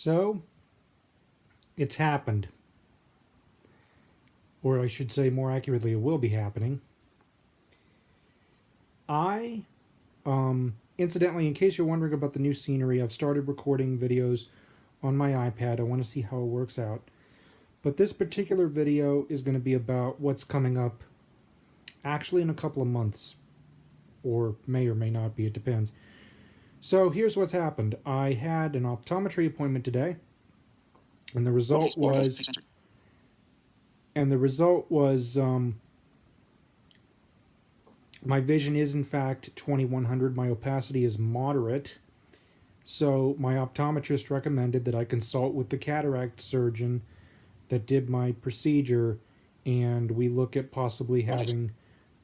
So, it's happened. Or I should say more accurately, it will be happening. Incidentally, in case you're wondering about the new scenery, I've started recording videos on my iPad. I want to see how it works out. But this particular video is going to be about what's coming up actually in a couple of months. Or may not be, it depends. So here's what's happened. I had an optometry appointment today, and the result was my vision is in fact 2100. My opacity is moderate. So my optometrist recommended that I consult with the cataract surgeon that did my procedure, and we look at possibly having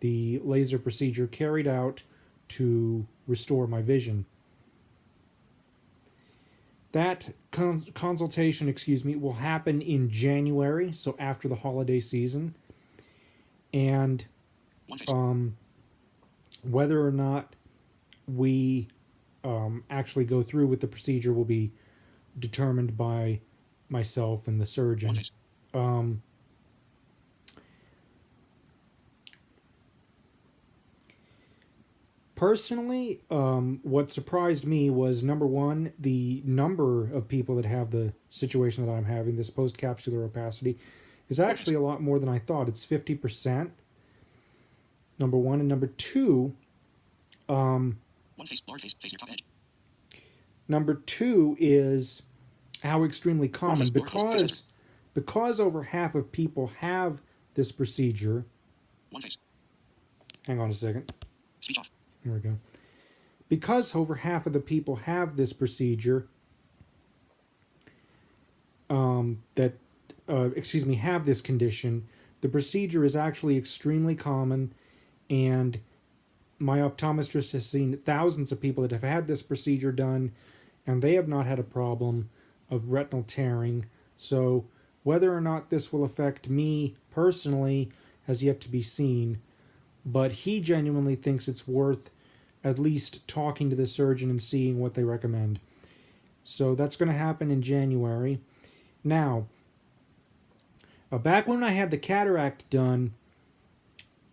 the laser procedure carried out to restore my vision. That consultation, will happen in January, so after the holiday season. And whether or not we actually go through with the procedure will be determined by myself and the surgeon. Personally, what surprised me was, number one, the number of people that have the situation that I'm having, this post-capsular opacity, is actually a lot more than I thought. It's 50%, number one. And number two, number two is how extremely common, because over half of people have this procedure. Hang on a second. Speech off. Here we go. Because over half of the people have this procedure, have this condition, the procedure is actually extremely common, and my optometrist has seen thousands of people that have had this procedure done, and they have not had a problem of retinal tearing. So whether or not this will affect me personally has yet to be seen. But he genuinely thinks it's worth at least talking to the surgeon and seeing what they recommend. So that's going to happen in January. Now, back when I had the cataract done,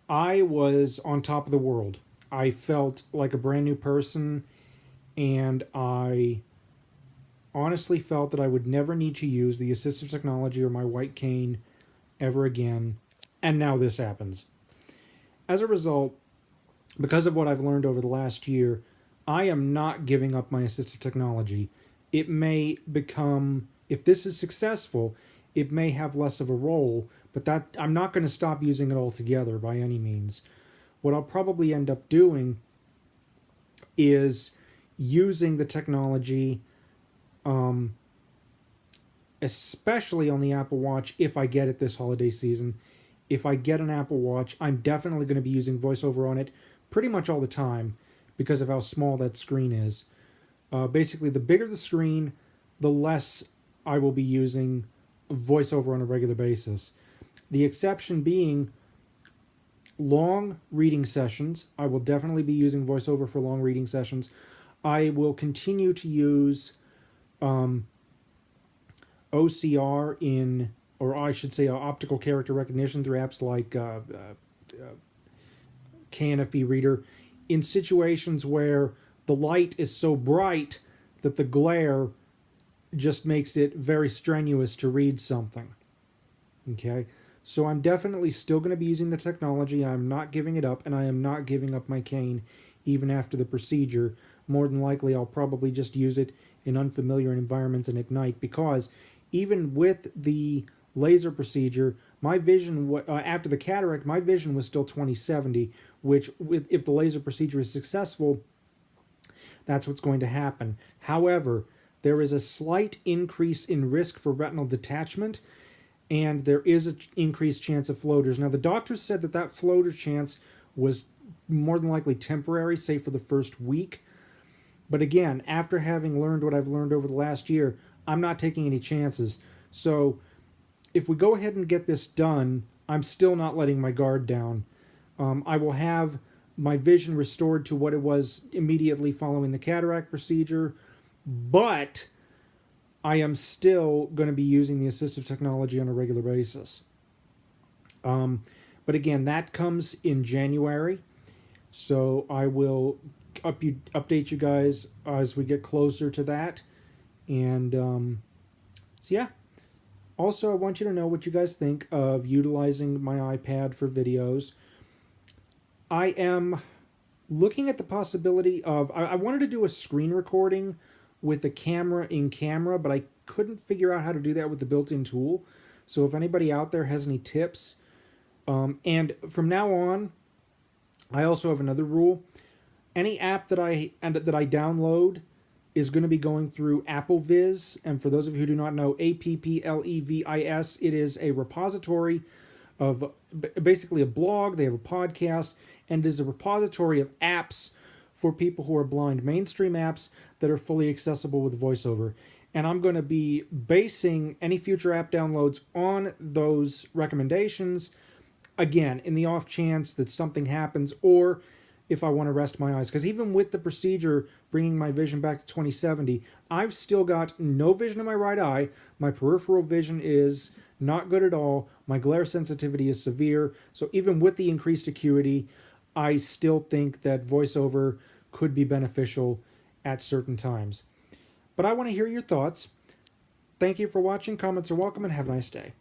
I was on top of the world. I felt like a brand new person, and I honestly felt that I would never need to use the assistive technology or my white cane ever again. And now this happens. As a result, because of what I've learned over the last year, I am not giving up my assistive technology. It may become, if this is successful, it may have less of a role, but that I'm not going to stop using it altogether by any means. What I'll probably end up doing is using the technology, especially on the Apple Watch, if I get it this holiday season. If I get an Apple Watch, I'm definitely going to be using VoiceOver on it pretty much all the time because of how small that screen is. Basically, the bigger the screen, the less I will be using VoiceOver on a regular basis. The exception being long reading sessions. I will definitely be using VoiceOver for long reading sessions. I will continue to use OCR or I should say optical character recognition through apps like KNFB Reader in situations where the light is so bright that the glare just makes it very strenuous to read something. Okay? So I'm definitely still going to be using the technology. I'm not giving it up, and I am not giving up my cane even after the procedure. More than likely, I'll probably just use it in unfamiliar environments and at night, because even with the laser procedure, my vision after the cataract, my vision was still 20/70, which if the laser procedure is successful, that's what's going to happen. However, there is a slight increase in risk for retinal detachment, and there is an increased chance of floaters. Now, the doctors said that floater chance was more than likely temporary, say for the first week. But again, after having learned what I've learned over the last year, I'm not taking any chances. So if we go ahead and get this done, I'm still not letting my guard down. I will have my vision restored to what it was immediately following the cataract procedure, but I am still going to be using the assistive technology on a regular basis. But again, that comes in January, so I will update you guys as we get closer to that. And so yeah. Also, I want you to know what you guys think of utilizing my iPad for videos. I am looking at the possibility of... I wanted to do a screen recording with a camera in camera, but I couldn't figure out how to do that with the built-in tool. So if anybody out there has any tips... and from now on, I also have another rule. Any app that I download is going to be going through AppleVis. And for those of you who do not know, AppleVis, it is a repository of basically a blog. They have a podcast, and it is a repository of apps for people who are blind, mainstream apps that are fully accessible with VoiceOver. And I'm going to be basing any future app downloads on those recommendations. Again, in the off chance that something happens, or if I want to rest my eyes. Because even with the procedure bringing my vision back to 20/70, I've still got no vision in my right eye. My peripheral vision is not good at all. My glare sensitivity is severe. So even with the increased acuity, I still think that VoiceOver could be beneficial at certain times. But I want to hear your thoughts. Thank you for watching. Comments are welcome, and have a nice day.